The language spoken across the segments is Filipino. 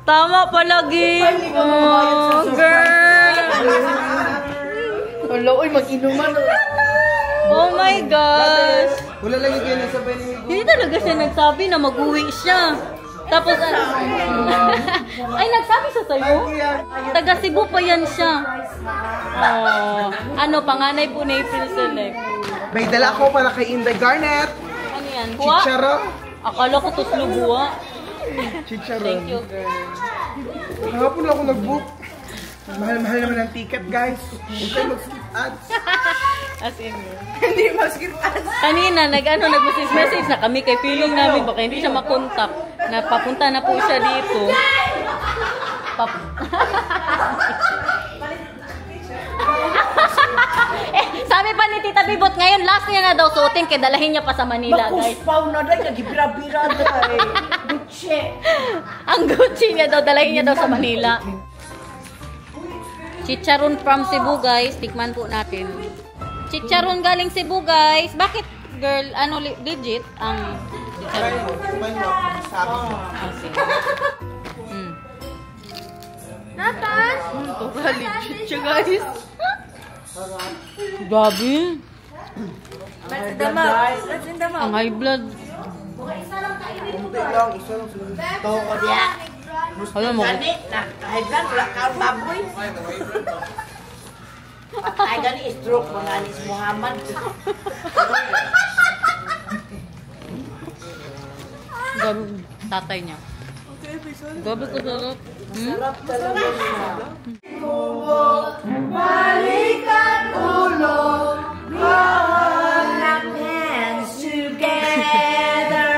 Tama palagi. Oh, girl. Wala, uy, mag-inuman. Oh my gosh. Wala lagi kayo nagsabay ni Miguel. Hindi talaga siya nagsabi na mag-uwi siya. Tapos, ay, nagsabi siya sa'yo? Taga Cebu pa yan siya. Oh, ano, panganay po na April Select. May dala ko para kay Inday Garnet. Ano yan? Kuha? Chicharon. Akala ko tuslubuha. Chicharon. Thank you, girl. Kahapon ako nag-book. Mahal-mahal naman ang ticket, guys. Huwag kayo mag-skip ads. As in, Hindi mag-skip ads. kanina, nag-message na kami kay feeling namin, baka hindi siya makontak. Napapunta na po siya dito. Sabi pa ni Tita Bibot, ngayon last niya na daw suotin, kaya dalahin niya pa sa Manila, guys. Makuspaw na dahil, nagibira-bira dahil. Gucci. Ang Gucci niya daw, dalahin niya daw sa Manila. Chicharon from Cebu, guys. Tikman po natin. Chicharon galing Cebu, guys. Bakit, girl, ano, legit ang chicharon? Natas? Ito ka, legit siya, guys. Gabi. Let's in the mouth. Let's in the mouth. Ang high blood. Alam mo. Gani, kahit lang, wala ka ang baboy. Patay gani, stroke, mga anis Muhammad. Gabi, tatay niya. Gabi ko sarap. Sarap talaga siya. Balikan ulo, Hold our hands together.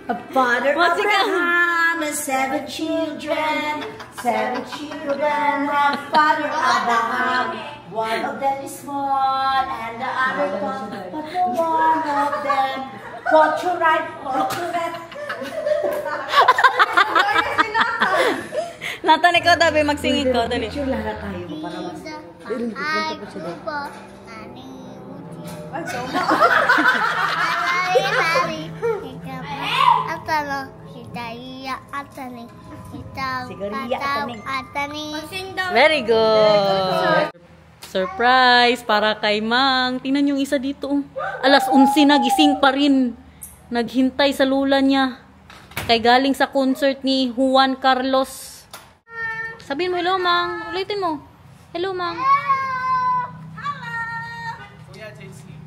A father Abraham and 7 children. 7 children have father Abraham. One of them is small and the other one, but the one of them fortunate. Nathan, ikaw dabi, magsingin ko. Dali. Picture lahat tayo para mas. Very good. Surprise para kay Mang. Tingnan yung isa dito. Alas 11 nagising pa rin. Naghintay sa lula niya. Kay galing sa concert ni Juan Carlos. Sabihin mo, hello, Mang. Ulitin mo. Hello, Mang. Kuya JC.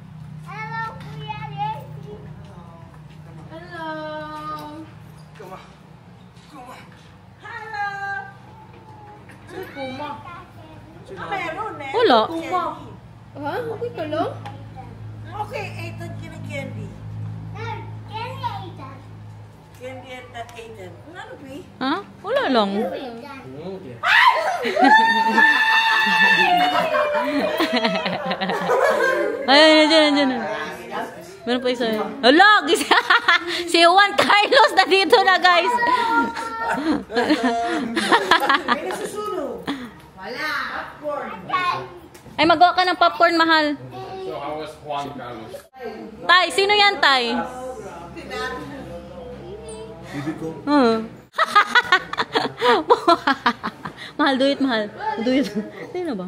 hello, Kuya JC. Hello. Kuma. Kuma. Hello. Sino Kuma? Meron eh. Wala. Kuma. Ha? Okay ka lang? Okay, Ethan Candy. Candy. Candy at Ethan. Ano ba? Ha? Wala lang. Ay, nandiyan. Meron pa isa. Hala! Si Juan Carlos na dito na, guys. May nasusunog. Wala. Popcorn. Ay, magawa ka ng popcorn, mahal. So how was Juan Carlos? Tay, sino yan, Tay? Bibi ko. Mahal, do it, mahal. Do it. Sino ba?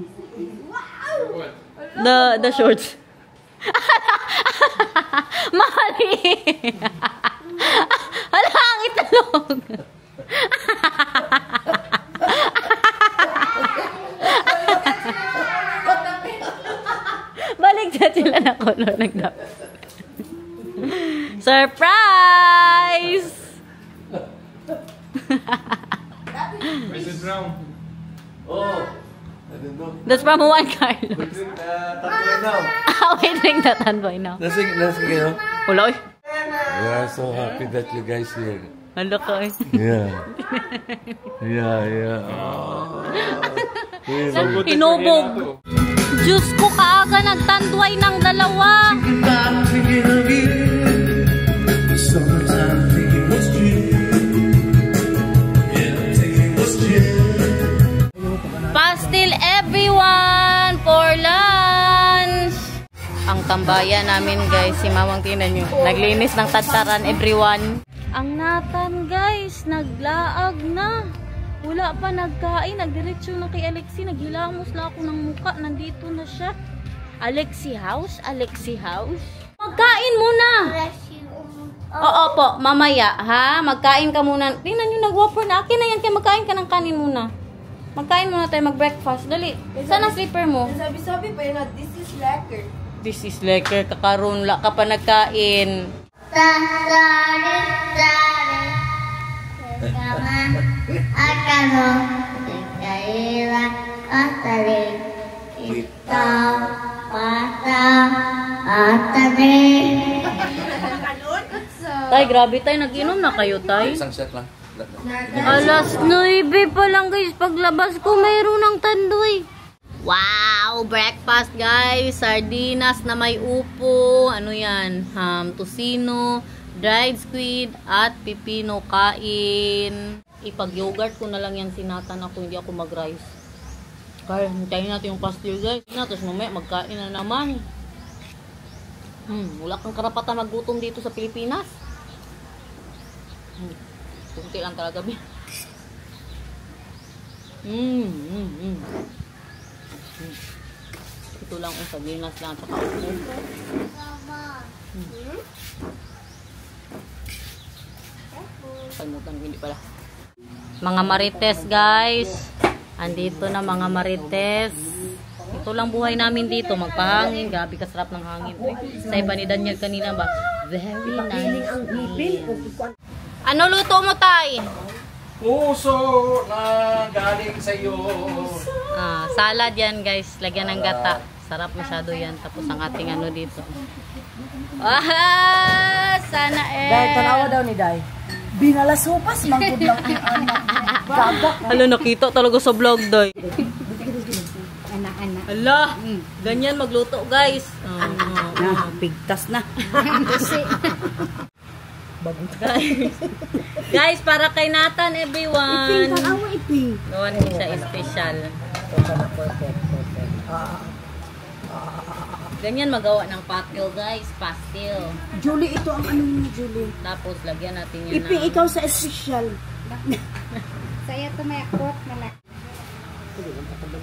The shorts. Mahal eh. Hala, ang italog. Baligtad sila na color ng dapat. Surprise! Is it brown? Oh. I don't know. That's from Juan Carlos. Tatlo now. Wait, drink that boy now. Lasing kayo. Wala eh. We are so happy that you guys here. Hala ka eh. Yeah. Inubog. Diyos ko, kaaga nagtandway ng dalawa. Pastil everyone for lunch. Ang tambayan namin guys. Si Mamang tinan nyo. Naglinis ng tadtaran everyone. Ang Nathan guys, naglaag na. Wala pa nagkain. Nagdiretso na kay Alexi. Naghilamos lang ako ng muka. Nandito na siya. Alexi House? Alexi House? Magkain muna! Oo po, mamaya ha. Magkain ka muna. Tingnan nyo, nag-whopper na. Akin na yan. Kaya magkain ka ng kanin muna. Magkain muna tayo, mag-breakfast. Dali. Saan ang slipper mo? Sabi-sabi pa yun na, this is lekker. This is lekker. Kakaroon la ka pa nagkain. Tay, grabe tay. Nag-inom na kayo tay. Isang shot lang. Alas 9 pa lang guys. Paglabas ko mayroon ng tandoy. Wow! Breakfast guys. Sardinas na may upo. Ano yan? Ham, tocino, dried squid, at pipino kain. Ipag-yogurt ko na lang yan sinatan ako. Hindi ako mag-rice. Kaya hintayin natin yung pastil guys. Tapos mamaya magkain na naman. Wala kang karapatan maggutom dito sa Pilipinas. Kunti lang talaga ba? Ito lang ang sardinas lang at saka upo. Kalimutan ko, hindi pala. Mga marites guys. Andito na mga marites. Ito lang buhay namin dito. Magpahangin. Grabe kasarap ng hangin. Sa iba ni Daniel kanina ba? Very nice. Ano luto mo tay? Puso na galing sa iyo. Salad yan guys. Lagyan ng gata. Sarap masyado yan. Tapos ang ating ano dito. Sana Dahil tanawa daw ni Day. Binalasupas, mangkod lang yung anak. Gagak. Hala, nakita talaga sa vlog day. Hala, ganyan magluto guys. Pigtas na. Guys, para kay Nathan everyone. Iping. Gawan din siya special. Ganyan magawa ng pastel guys. Pastel. Julie, ito ang ano ni Julie. Tapos lagyan natin yan Iping, ikaw sa espesyal. Saya tumayakot malaki.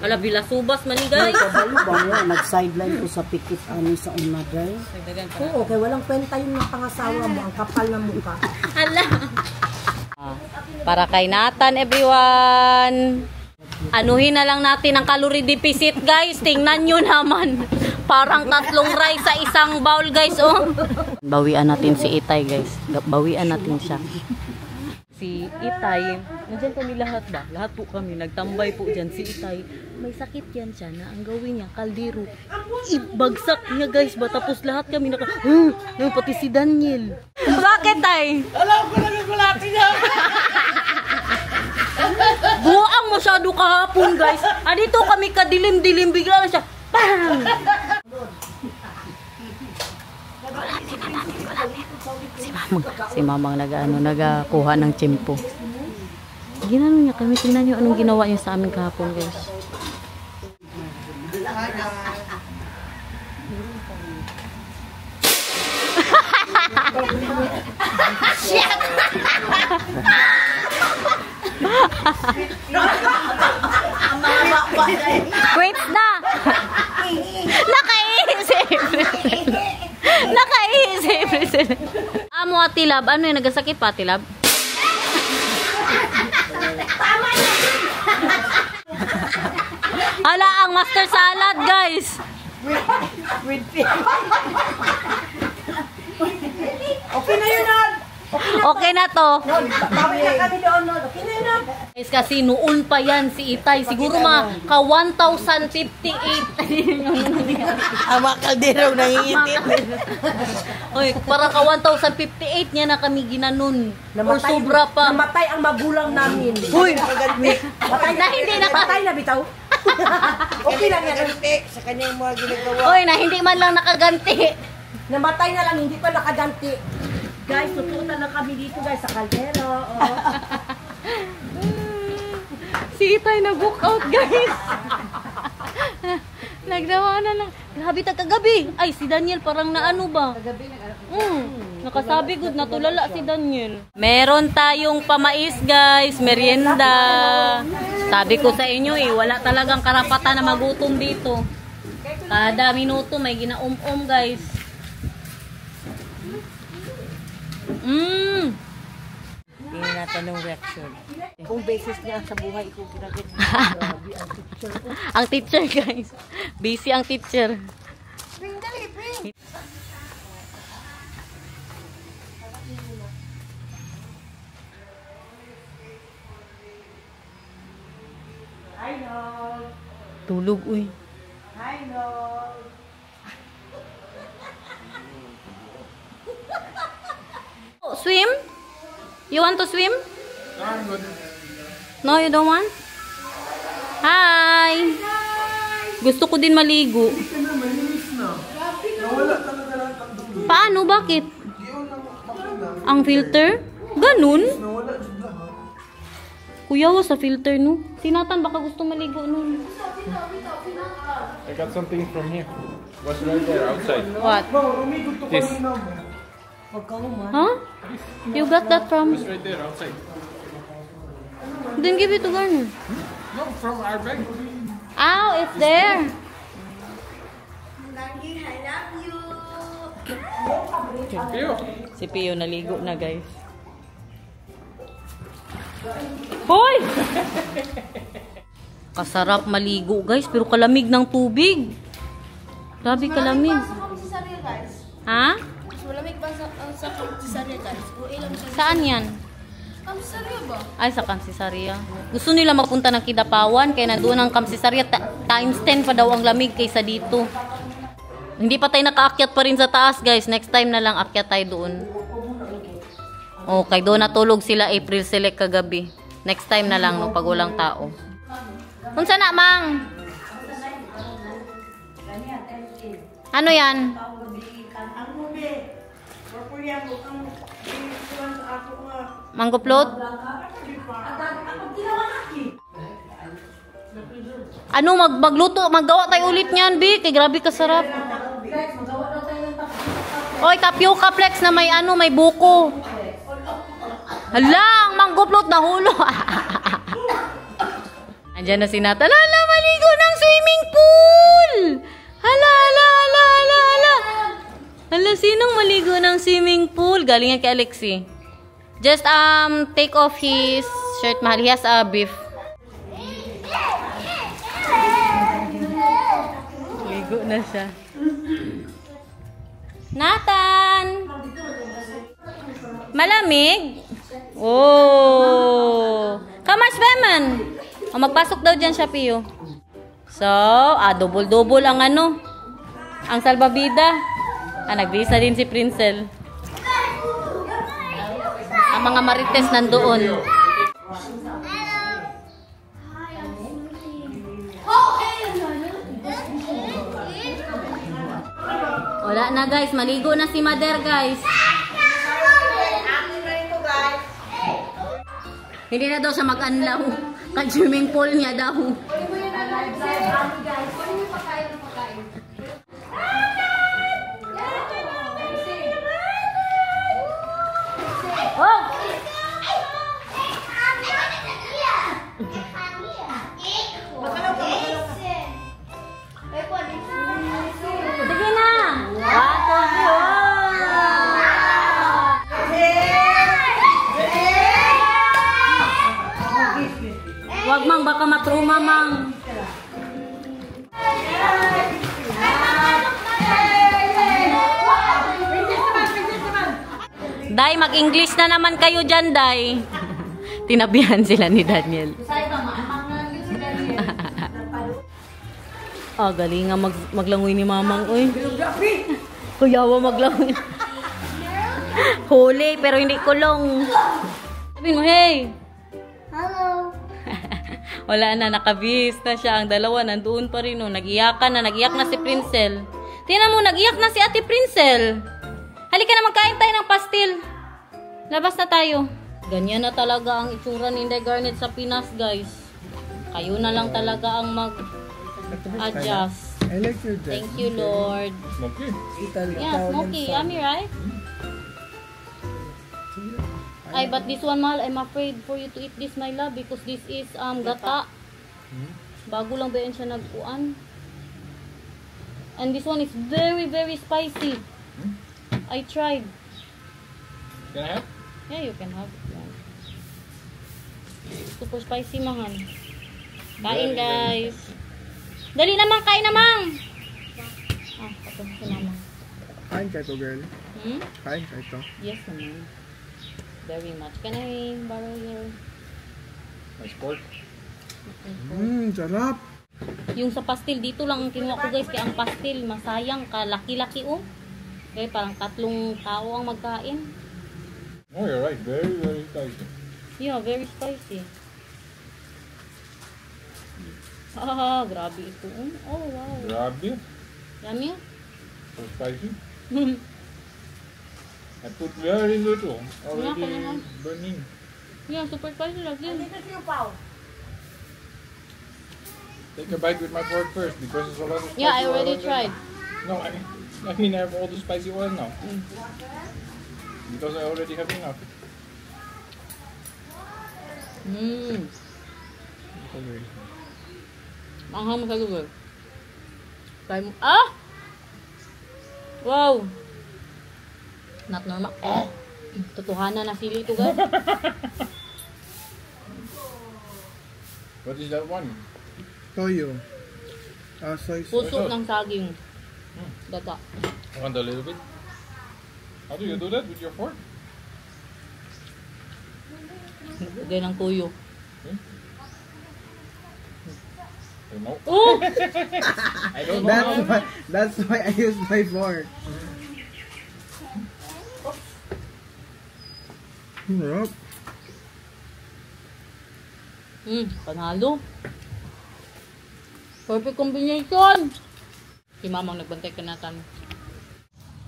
Ala, bilasubas man ni guys. Kabalo ba mo? Nag-sideline ko sa pikit ani sa una, Day. Oo, okay, walang kwenta yung pangasawa mo. Ang kapal na mukha. Hala. Para kay Nathan everyone. Anuhin na lang natin ang calorie deficit guys. Tingnan nyo naman. Parang 3 rice sa isang bowl guys. Oh. Bawian natin si Itay guys. Bawian natin siya. Si Itay, nandiyan kami lahat ba? Lahat po kami, nagtambay po dyan. Si Itay, may sakit yan siya na ang gawin niya, kaldero. Ibagsak niya guys ba? Tapos lahat kami pati si Daniel. Bakit Tay? Alam ko na nagulati niya. Buang masyado kahapon guys. Dito kami kadilim-dilim, bigla na siya. Bang! Si Mamang nagakuha ng tsimpo. Ginano niya kami. Tingnan niyo anong ginawa niya sa amin kahapon guys. Quit na! Nakaisip! Nakaisip! Amo Atilab, ano yung nagasakit pa Atilab? Hala, ang master salad guys! Okay na yun, Nod. Okay na to. Bawi na kami doon, Nod. Okay na yun, Nod. Guys, kasi noon pa yan si Itay. Siguro ka 1,058. Ang mga kaldero nangingitin. Oy, para ka 1,058 niya na kami ginanon. Or sobra pa. Namatay ang magulang namin. Uy! Matay Na hindi na Matay na bitaw. Okay lang yan. Sa kanyang mga ginagawa. Oy, na hindi man lang nakaganti. Namatay na lang, hindi pa nakaganti. Guys, tutunan na kami dito guys sa kaldero. Si Itay na-book out guys. Nagdawa na lang. Grabe ta kagabi. Ay, si Daniel parang naano ba? Kagabi nakasabi good natulala si Daniel. Meron tayong pamais, guys, merienda. Sabi ko sa inyo wala talagang karapatan na magutom dito. Kada minuto may ginaum-um, guys. Hindi natin ng reaction. Kung beses niya sa buhay ko ginagin. Grabe ang teacher ko. Ang teacher, guys. Busy ang teacher. Bring, dali, bring. Hi, Nog. Tulog, uy. Hi, Nog. Oh, swim? You want to swim? No, you don't want? Hi! Gusto ko din maligo. Paano? Bakit? Ang filter? Ganun? Kuya, sa filter, no? Sinatan, baka gusto maligo, no? I got something from here. What's right there outside? What? This. Huh? You got that from? What's right there outside? Then give it to Garner. No, from our bag. Ow, it's there. Lagi, I love you. Pio. Si Pio naligo na, guys. Hoy! Kasarap maligo, guys, pero kalamig ng tubig. Grabe kalamig. Ha? Malamig ba sa Cesarea, guys? O ilang sa Saan yan? Cesarea ba? Ay, sa Kamsisaria. Gusto nila mapunta ng Kidapawan, kaya nandoon ang Kamsisaria. Times 10 pa daw ang lamig kaysa dito. Hindi pa tayo nakaakyat pa rin sa taas, guys. Next time na lang akyat tayo doon. Okay, doon natulog sila April Select kagabi. Next time na lang, no, pag walang tao. Unsa na, Mang? Ano yan? Mango float? Ano, magluto, maggawa tayo ulit niyan, Bi. Kay grabe kasarap. Oy, tapioca flex na may ano, may buko. Hala, mango float na hulo. Andiyan na si Nathan. Hala, maligo ng swimming pool. Hala, hala, hala, hala, hala. Hala, sinong maligo ng swimming pool? Galing yan kay Alexi. Just take off his shirt, mahal. He has a beef. Ligo na siya. Nathan! Malamig? Oh! Come on, Sveman! O, magpasok daw dyan siya, Pio. So, double-double ang ano. Ang salbabida. Nagbisa din si Princel. Ang mga marites nandoon. Wala na, guys. Maligo na si Mother, guys. Hindi na daw siya mag-anlaw. Ka-swimming pool niya daw. Oh! Sige na! Wag, Mang, baka matruma, Mang. Day, mag-English na naman kayo dyan, Day. Tinabihan sila ni Daniel. Galing nga maglangoy ni Mamang, uy. Kuyawa maglangoy. Huli, pero hindi kulong. Sabihin mo, hey. Hello. Wala na, nakabihis na siya. Ang dalawa, nandoon pa rin. Nag-iyakan na, nag-iyak na si Princel. Tingnan mo, nag-iyak na si Ate Princel. Halika na, magkain tayo ng pastil. Labas na tayo. Ganyan na talaga ang itsura ni Inday Garnet sa Pinas, guys. Kayo na lang talaga ang mag-adjust. I like your dress. Thank you, Lord. Smoky. Yeah, smoky. Yummy, right? Ay, but this one, mahal, I'm afraid for you to eat this, my love, because this is gata. Bago lang ba yan siya nagpuan. And this one is very, very spicy. I tried. Can I have? Yeah, you can have it. Yeah. Super spicy, mahal. Kain, guys. Dali namang, kain namang. Ah, ito, sinamang. Kain ka ito, girl. Hmm? Kain ka ito. Yes, naman. Very much. Can I borrow your... Nice pork. Sarap. Yung sa pastil, dito lang ang kinuha ko, guys. Kaya ang pastil, masayang ka. Laki-laki, oh. Okay, parang 3 tao ang magkain. Oh, you're right. Very, very spicy. Yeah, very spicy. Ah, grabe ito. Oh, wow. Grabe. Yummy? So spicy. I put very little. Already naman. burning. Yeah, super spicy lang din. Take a bite with my fork first because it's a lot of spicy Yeah, I oil already in there. tried. No, I mean I have all the spicy oil now. Because I already have enough. Mmm. Manghang mo sa Google. Try mo. Ah! Wow! Not normal. Totohanan na sili ito, guys. What is that one? Toyo. Soy sauce. Puso ng saging. Daga. I want a little bit. How do you do that with your fork? Lagay ng tuyo. I don't know. Oh! I don't know. That's why I use my fork. Sarap. Panalo. Perfect combination. Si Mamang nagbantay ka natin.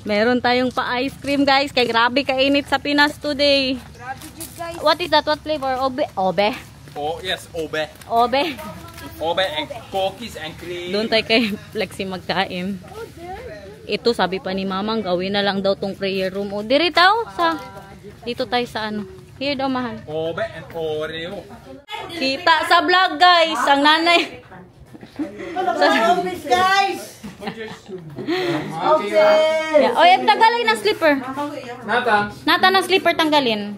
Meron tayong pa-ice cream, guys. Kaya grabe kainit sa Pinas today. What is that? What flavor? Obe? Obe? Oh, yes, obe. Obe? Obe and cookies and cream. Doon tayo kay Flexi magkain. Ito, sabi pa ni Mamang, gawin na lang daw tong prayer room. O, diri daw sa... Dito tayo sa ano. Here daw, mahal. Obe and Oreo. Kita sa vlog, guys. Ang nanay. Guys! Yeah. O, tanggalin ang slipper. Nathan. Nathan ang slipper tanggalin.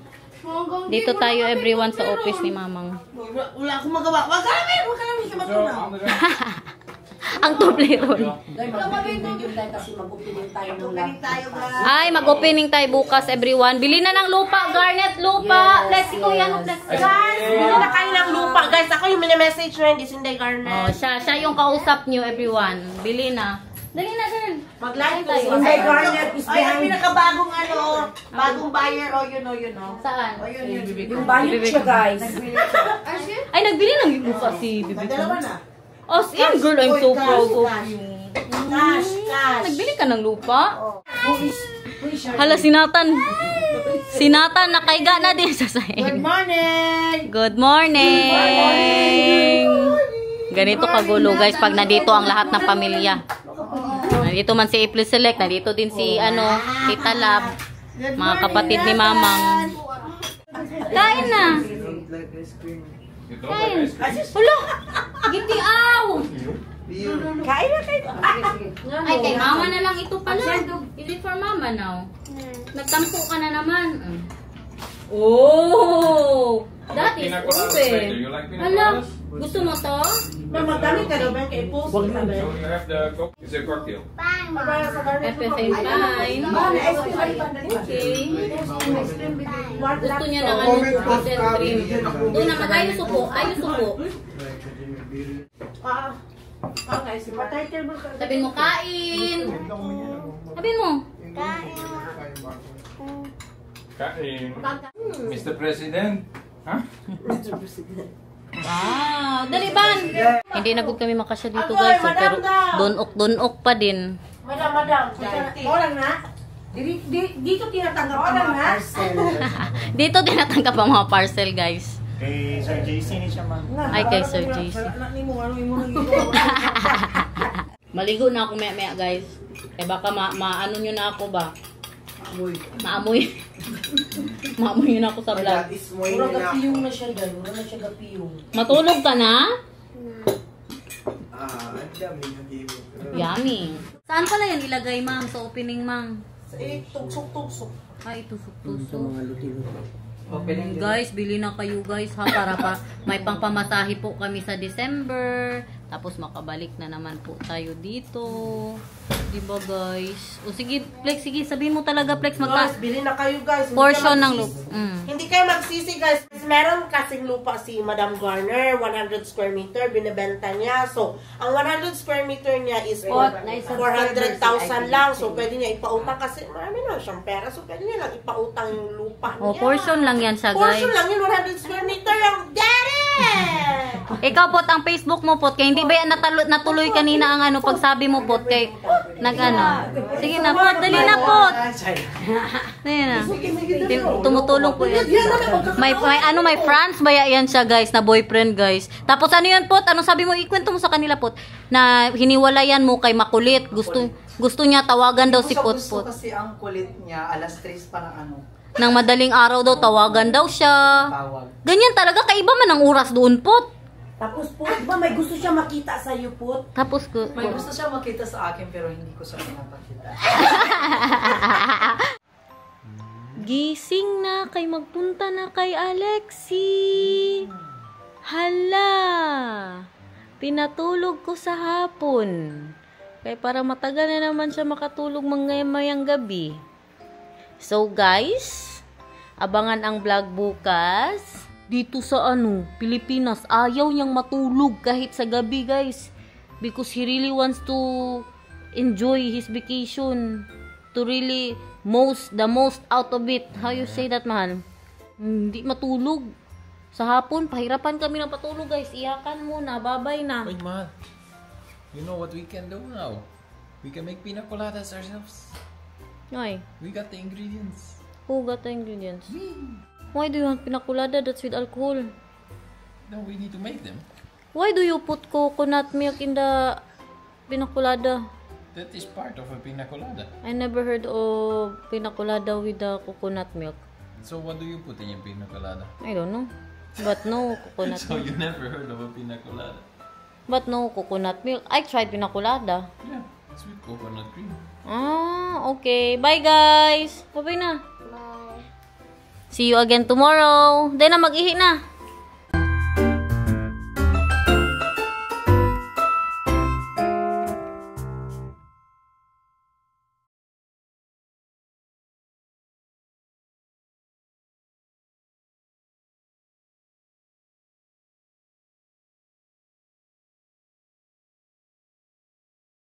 Dito tayo everyone sa office ni Mamang. Wala akong magawa. Wag ka namin siya matunaw. Ang Toblerone. Ay, mag-opening tayo bukas everyone. Bili na ng lupa, Garnet, lupa. Let's go yan, let's go. Bili na kayo ng lupa. Guys, ako yung mini-message nyo, hindi Sinday Garnet. Oh, siya yung kausap niyo everyone. Bili na. Dali na, girl. Mag-live tayo. Sinday Garnet is behind. Ay, ang pinakabagong bagong buyer, you know. Saan? Yung buyer siya, guys. Ay, nagbili ng lupa si Bibi ko. Dalawa na. Oh, same girl, I'm so proud of you. Cash. Nagbili ka ng lupa? Hala, si Nathan. Si Nathan, nakaiga na din sa sahig. Good morning! Good morning! Ganito kagulo, guys, pag nandito ang lahat ng pamilya. Nandito man si April Select, nandito din si, Tita Lab, mga kapatid ni Mamang. Kain na! Kain! Hulo! Gitiaw! Kain na kayo. Ay, kay Mama na lang ito pala. Is it for Mama now? Nagtampo ka na naman. Oh! That is open. Hala, gusto mo to? Magdamit ka daw ba kay post? So you have the coke. It's a cocktail. FFM fine. Okay. Gusto niya ng cookies and cream. Doon naman, ayos upo. Ayos upo. Sabihin mo, kain. Sabihin mo. Kain. Mr. President. Huh? Wow, daliban. Hindi na good kami makasya dito, guys. Pero dunok pa din. Madam. Orang na. Dito tinatanggap ang mga parcel. Dito tinatanggap ang mga parcel, guys. Kay Sir JC ni siya, ma'am. Ay, kay Sir JC. Maligo na ako maya guys. Eh baka maano nyo na ako ba? Maamoy. Maamoy yun ako sa vlog. Mura gapiyong na siya dyan. Mura na siya gapiyong. Matulog ka na? Ang dami na game. Yummy. Saan pala yan ilagay, ma'am? Sa opening, ma'am? Tugsok-tugsok. Ay, tusok-tusok. Guys, bili na kayo guys ha. Para pa may pangpamasahe po kami sa December. Tapos makabalik na naman po tayo dito. Diba guys? O sige, Flex, sige. Sabihin mo talaga, Flex. Guys, bili na kayo guys. Portion ng lupa. Hindi kayo magsisi guys. Meron kasing lupa si Madam Garner, 100 square meter, binibenta niya. So, ang 100 square meter niya is 400,000 lang. So, pwede niya ipautang kasi marami na siyang pera. So, pwede niya lang ipautang yung lupa niya. O, portion lang yan siya guys. Portion lang yun, 100 square meter yung daddy! Ikaw pot, ang Facebook mo pot. Kaya hindi ba yan natuloy kanina ang ano, pagsabi mo pot. Kay nag-ano. Sige na pot, dali na pot. Dali na. Tumutulong po yan. May friends ba yan siya guys, na boyfriend guys. Tapos ano yun pot? Ano sabi mo? Ikwento mo sa kanila pot. Na hiniwalayan mo kay makulit. Gusto niya tawagan daw si pot pot. Kasi ang kulit niya, alas 3 pa ng ano. Nang madaling araw daw, tawagan daw siya. Ganyan talaga, kaiba man ang oras doon pot. Tapos po, ba may gusto siya makita sa iyo po? Tapos ko. May gusto siya makita sa akin pero hindi ko siya pinapakita. Gising na kay magpunta na kay Alexi. Hala. Pinatulog ko sa hapon. Kaya para matagal na naman siya makatulog mayang gabi. So guys, abangan ang vlog bukas. Dito sa Pilipinas, ayaw niyang matulog kahit sa gabi guys. Because he really wants to enjoy his vacation. To really the most out of it. How you say that, mahal? Hindi matulog. Sa hapon, pahirapan kami ng patulog guys. Iyakan muna, babay na. Wait, mahal. You know what we can do now? We can make pina coladas ourselves. Ay, We got the ingredients. who got the ingredients? Why do you want pina colada? That's with alcohol. No, we need to make them. Why do you put coconut milk in the pina colada? That is part of a pina colada. I never heard of pina colada with the coconut milk. So what do you put in your pina colada? I don't know. But no coconut So milk. you never heard of a pina colada? But no coconut milk. I tried pina colada. Yeah, it's with coconut cream. Ah, okay. Bye guys. Bye-bye na. Bye. See you again tomorrow. Then na mag-ihi na.